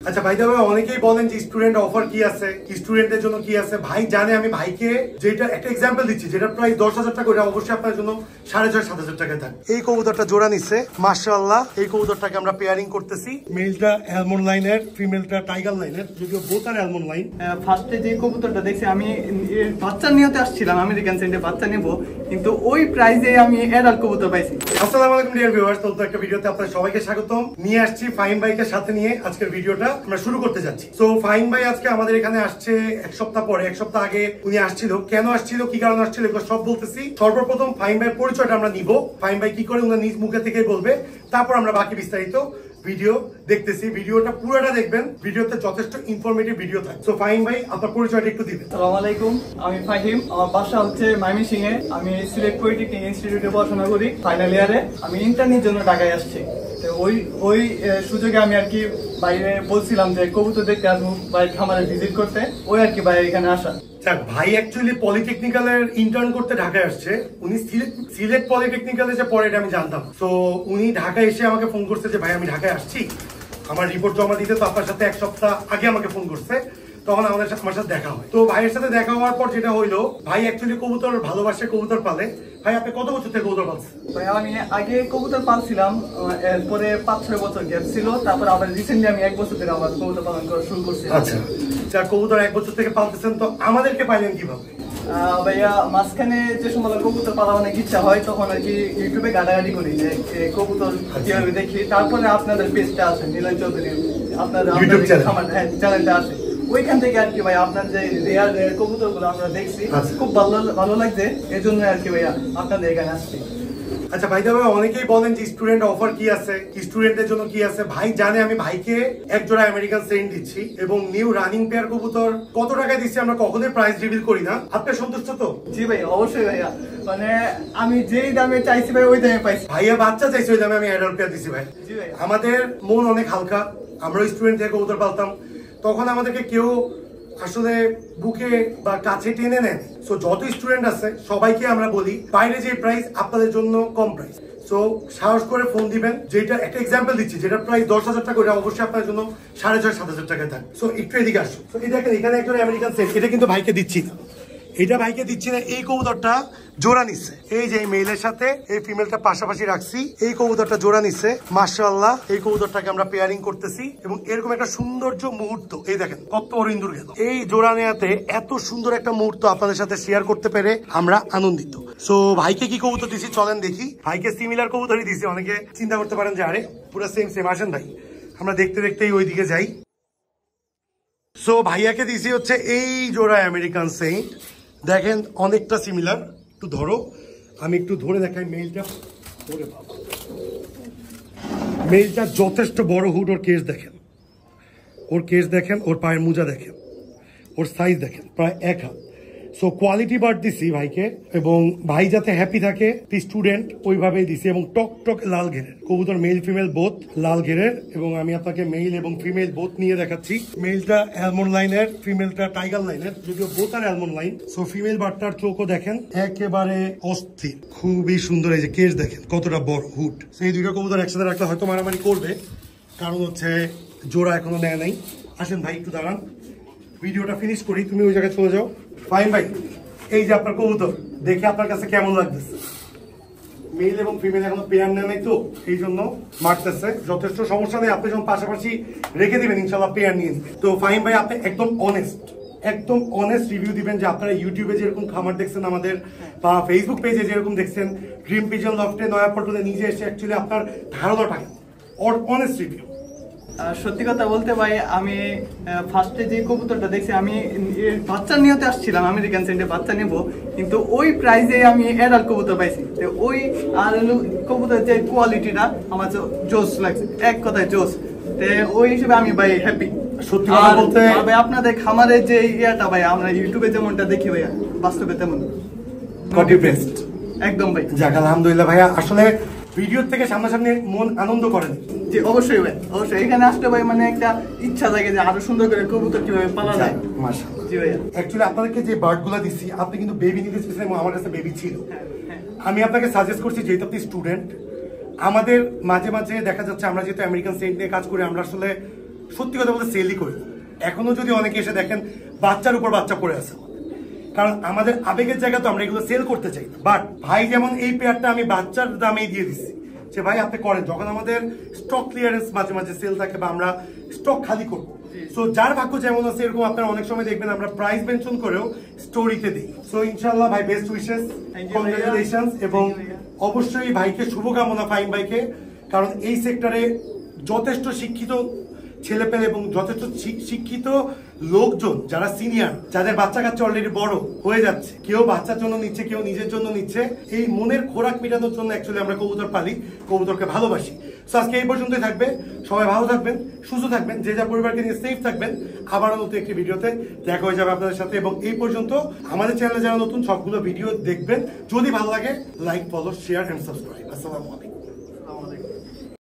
আচ্ছা ভাই, তবে অনেকেই বলেন যে স্টুডেন্ট অফার কি আছে, স্টুডেন্টদের জন্য কি আছে। ভাই জানে আমি ভাইকে যেটা একটা এক্সাম্পল দিচ্ছি, যেটা প্রাইস 10,000 টাকা, ওটা অবশ্যই আপনার জন্য 6,500-7,000 টাকায় থাকে। এই কবুতরটা জোড়া নিচ্ছে মাশাআল্লাহ। এই কবুতরটাকে আমরা পেয়ারিং করতেছি। মেলটা অ্যালমন্ড লাইনের, ফিমেলটা টাইগার লাইনের, যদিও বোথ আর অ্যালমন্ড লাইন। ফার্স্টে যে কবুতরটা দেখছি আমি বাচ্চা নিতে আসছিলাম, আমেরিকান সেন্টে বাচ্চা নিব, কিন্তু ওই প্রাইসে আমি অ্যাডাল্ট কবুতর পাইছি। আসসালামু আলাইকুম ডিয়ার ভিউয়ার্স, তো একটা ভিডিওতে আপনাদের সবাইকে স্বাগতম। নিয়ে আসছি ফাহিম ভাইকে সাথে নিয়ে আজকের ভিডিওটা আমরা শুরু করতে যাচ্ছি। তো ফাহিম ভাই আজকে আমাদের এখানে আসছে এক সপ্তাহ পরে। এক সপ্তাহ আগে উনি আসছিল, কেন আসছিল, কি কারণে আসছিল, এগুলো সব বলতেছি। সর্বপ্রথম ফাহিম ভাইয়ের পরিচয়টা আমরা নিব। ফাহিম ভাই কি করে উনার নিজ মুখে থেকেই বলবে, তারপর আমরা বাকি বিস্তারিত ভিডিও দেখতেছি। ভিডিওটা পুরোটা দেখবেন, ভিডিওতে যথেষ্ট ইনফরমেটিভ ভিডিও থাকে। তো ফাহিম ভাই আপনার পরিচয়টা একটু দিবেন। আসসালামু আলাইকুম, আমি ফাহিম। আমার বাসা হচ্ছে ময়মনসিংহ এ। আমি সিলেট পলিটেকনিক ইনস্টিটিউটে পড়াশোনা করি, ফাইনাল ইয়ারে। আমি ইন্টার্নের জন্য ঢাকায় আসছি। তো ওই সুযোগে আমি আর কি বাইরে বলছিলাম যে কবুতর দেখতে আসবো, ভাই খামারে ভিজিট করতে, ওই আর কি ভাই এখানে আসা। ভাই অ্যাকচুয়ালি পলিটেকনিক্যালের ইন্টার্ন করতে ঢাকায় আসছে। উনি সিলেট পলিটেকনিক্যালে যে পড়ে এটা আমি জানতাম। তো উনি ঢাকায় এসে আমাকে ফোন করছে যে ভাই আমি ঢাকায় আসছি, আমার রিপোর্ট জমা দিতে। তো আপনার সাথে এক সপ্তাহ আগে আমাকে ফোন করছে, তখন আমার সাথে দেখা হয়। তো ভাইয়ের সাথে দেখা হওয়ার পর যেটা হইলো, ভাই অ্যাকচুয়ালি কবুতর ভালোবাসে, কবুতর পালে। ভাই আপনি কত বছর থেকে কবুতর পালছেন? ভাই আমি আগে কবুতর পালছিলাম, এরপরে 5-6 বছর গ্যাপ ছিল, তারপর আবার রিসেন্টলি আমি 1 বছর থেকে আবার কবুতর পালন করা শুরু করছি। আচ্ছা, কবুতর 1 বছর থেকে পালতেছেন, তো আমাদেরকে পাইলেন কিভাবে? ভাইয়া মাঝখানে যে সময় কবুতর পালা অনেক ইচ্ছা হয়, তখন আর কি ইউটিউবে গাড়াগাড়ি করি যে কবুতর কিভাবে দেখি। তারপরে আপনাদের পেজটা আছে নিলয় চৌধুরী, আপনাদের চ্যানেলটা আছে, ওইখান থেকে আর কি ভাই আপনার যে রেয়ার কবুতর গুলো আমরা দেখছি, খুব ভালো লাগছে, এই জন্য আর কি ভাইয়া আপনাদের এখানে আসছি। আচ্ছা ভাই, তবে অনেকেই বলেন যে স্টুডেন্ট অফার কি আছে, স্টুডেন্টদের জন্য কি আছে। ভাই জানে আমি ভাইকে এক জোড়া আমেরিকান সেন্ট দিচ্ছি এবং নিউ রানিং পেয়ার কবুতর কত টাকায় দিচ্ছি আমরা কখনোই প্রাইস রিভিল করি না। আপনি সন্তুষ্ট তো? জি ভাই, অবশ্যই ভাইয়া। মানে আমি যেই দামে চাইছি ভাই ওই দামে পাইছি। ভাইয়া বাচ্চা চাইছে, ওই দামে আমি অ্যাডাল্ট পেয়ার দিচ্ছি ভাই। জি ভাই, আমাদের মন অনেক হালকা। আমরা স্টুডেন্ট থেকে কবুতর পালতাম, তখন আমাদেরকে কেউ আসলে বুকে বা কাছে টেনে নেন। সো যত স্টুডেন্ট আছে সবাইকে আমরা বলি বাইরে যে প্রাইস আপনাদের জন্য কম প্রাইস। সো সাহস করে ফোন দিবেন। যেটা একটা এক্সাম্পল দিচ্ছি, যেটা প্রাইস 10,000 টাকা, ওটা অবশ্যই আপনার জন্য 6,500-7,000 টাকায় থাকে। সো একটু এদিকে আসুন। তো এই দেখেন এখানে একটা আমেরিকান সেট, এটা কিন্তু ভাইকে দিচ্ছি না, এটা ভাইকে দিচ্ছি না। এই কবুতরটা জোড়া নিচ্ছে, এই যে মেইলের সাথে এই ফিমেলটা পাশাপাশি রাখছি। এই কবুতরটা জোড়া নিচ্ছে মাশাআল্লাহ। এই কবুতরটাকে আমরা পেয়ারিং করতেছি এবং এরকম একটা সৌন্দর্য মুহূর্ত, এই দেখেন কত বড় ইন্দুর গেল। এই জোড়া নেয়াতে এত সুন্দর একটা মুহূর্ত আপনাদের সাথে শেয়ার করতে পেরে আমরা আনন্দিত। সো ভাইকে কি কবুতর দিছি চলেন দেখি। ভাইকে সিমিলার কবুতরই দিছি। অনেকে চিন্তা করতে পারেন যে আরে পুরো সেম আসেন ভাই, আমরা দেখতে দেখতেই ওই দিকে যাই। সো ভাইয়াকে দিছি হচ্ছে এই জোড়া আমেরিকান সেন্ট। দেখেন অনেকটা সিমিলার। একটু ধরো, আমি একটু ধরে দেখাই মেইলটা। মেইলটা যথেষ্ট বড় হুড। ওর কেস দেখেন, ওর কেস দেখেন, ওর পায়ের মোজা দেখেন, ওর সাইজ দেখেন, প্রায় 1 হাত। সো কোয়ালিটি বার্ড দিছি ভাইকে, এবং ভাই যাতে হ্যাপি থাকে স্টুডেন্ট ওইভাবেই দিছি। এবং টক টক লাল ঘেরের কবুতর, মেল ফিমেল বোথ লাল ঘেরের। এবং আমি আপনাকে মেল এবং ফিমেল বোথ নিয়ে দেখাচ্ছি। মেলটা অ্যালমন্ড লাইনের, ফিমেলটা টাইগার লাইনের, যদিও বোথ আর অ্যালমন্ড লাইন। সো ফিমেল বার্ডটার চোখও দেখেন একেবারে অস্থির, খুবই সুন্দর। এই যে কেস দেখেন কতটা বড় হুড। সেই দুটো কবুতর একসাথে রাখলে হয়তো মারামারি করবে, কারণ হচ্ছে জোড়া এখনো নেয় নাই। আসেন ভাই একটু দাঁড়ান, ভিডিওটা ফিনিশ করি, তুমি ওই জায়গায় চলে যাও। ফাইন ভাই, এই যে আপনার কবুতর দেখে আপনার কাছে কেমন লাগতেছে? মেল এবং ফিমেল এখনো পেয়ার নেয় নাই, তো এই জন্য মারতেছে। যথেষ্ট সমস্যা নেই, আপনি যখন পাশাপাশি রেখে দিবেন ইনশাল্লাহ পেয়ার নিয়ে নেবেন। তো ফাইন ভাই আপনি একদম অনেস্ট রিভিউ দিবেন যে আপনারা ইউটিউবে যেরকম খামার দেখছেন আমাদের, বা ফেসবুক পেজে যেরকম দেখছেন, ড্রিম পিজন লফটে নয়াপল্টনে নিজে এসে অ্যাকচুয়ালি আপনার ধারণাটা অনেস্ট রিভিউ। সত্যি কথা বলতে ভাই, আমি ফার্স্টে যে কবুতরটা দেখছি আমি বাচ্চা নিতে আসছিলাম, আমেরিকান সেন্টে বাচ্চা নেব, কিন্তু ওই প্রাইসে আমি অ্যাডাল্ট কবুতর পাইছি। ওই আর কবুতর যে কোয়ালিটিটা আমার জোস লাগছে, এক কথায় জোস। ওই হিসেবে আমি ভাই হ্যাপি। সত্যি কথা বলতে ভাই আপনাদের খামারের যে ইয়াটা ভাই, আমরা ইউটিউবে যেমনটা দেখি ভাইয়া, বাস্তবে তেমন কপি পেস্ট একদম ভাই। যাক আলহামদুলিল্লাহ ভাইয়া, আসলে ভিডিও থেকে সামনাসামনি মন আনন্দ করেন। জি অবশ্যই ভাই, অবশ্যই। এখানে আসলে ভাই মানে একটা ইচ্ছা থাকে যে আরো সুন্দর করে কবুতর কিভাবে পালা যায়। মাশাআল্লাহ। জি ভাইয়া, অ্যাকচুয়ালি আপনাদেরকে যে বার্ডগুলো দিচ্ছি, আপনি কিন্তু বেবি নিতে চেয়েছেন এবং আমার কাছে বেবি ছিল। আমি আপনাকে সাজেস্ট করছি, যেহেতু আপনি স্টুডেন্ট, আমাদের মাঝে মাঝে দেখা যাচ্ছে আমরা যেহেতু আমেরিকান সেন্ট নিয়ে কাজ করি, আমরা আসলে সত্যি কথা বলতে সেলই করি। এখনো যদি অনেকে এসে দেখেন বাচ্চার উপর বাচ্চা পড়ে আছে, কারণ আমাদের আবেগের জায়গা তো আমরা এগুলো সেল করতে চাই না। বাট ভাই যেমন এই পেয়ারটা আমি বাচ্চার দামেই দিয়ে দিচ্ছি যে ভাই আপনি করেন, যখন আমাদের স্টক ক্লিয়ারেন্স মাঝে মাঝে সেল থাকে বা আমরা স্টক খালি করবো, সো যার ভাগ্য যেমন আছে এরকম আপনারা অনেক সময় দেখবেন আমরা প্রাইস মেনশন করেও স্টোরিতে দিই। সো ইনশাআল্লাহ ভাই বেস্ট উইশেস, কংগ্রাচুলেশনস, এবং অবশ্যই ভাইকে শুভকামনা ফাহিম ভাইকে, কারণ এই সেক্টরে যথেষ্ট শিক্ষিত ছেলেপেলে এবং যথেষ্ট শিক্ষিত লোকজন যারা সিনিয়র, যাদের বাচ্চা কাচ্চা অলরেডি বড় হয়ে যাচ্ছে, কেউ বাচ্চার জন্য নিচ্ছে, কেউ নিজের জন্য নিচ্ছে। এই মনের খোরাক মেটানোর জন্য অ্যাকচুয়ালি আমরা কবুতর পালি, কবুতরকে ভালোবাসি। সো আজকে এই পর্যন্তই থাকবে, সবাই ভালো থাকবেন, সুস্থ থাকবেন, যে যা পরিবারকে নিয়ে সেফ থাকবেন। আবারও নতুন একটি ভিডিওতে দেখা হয়ে যাবে আপনাদের সাথে। এবং এই পর্যন্ত আমাদের চ্যানেলে যারা নতুন সবগুলো ভিডিও দেখবেন, যদি ভালো লাগে like, follow, share and subscribe. আসসালামু আলাইকুম।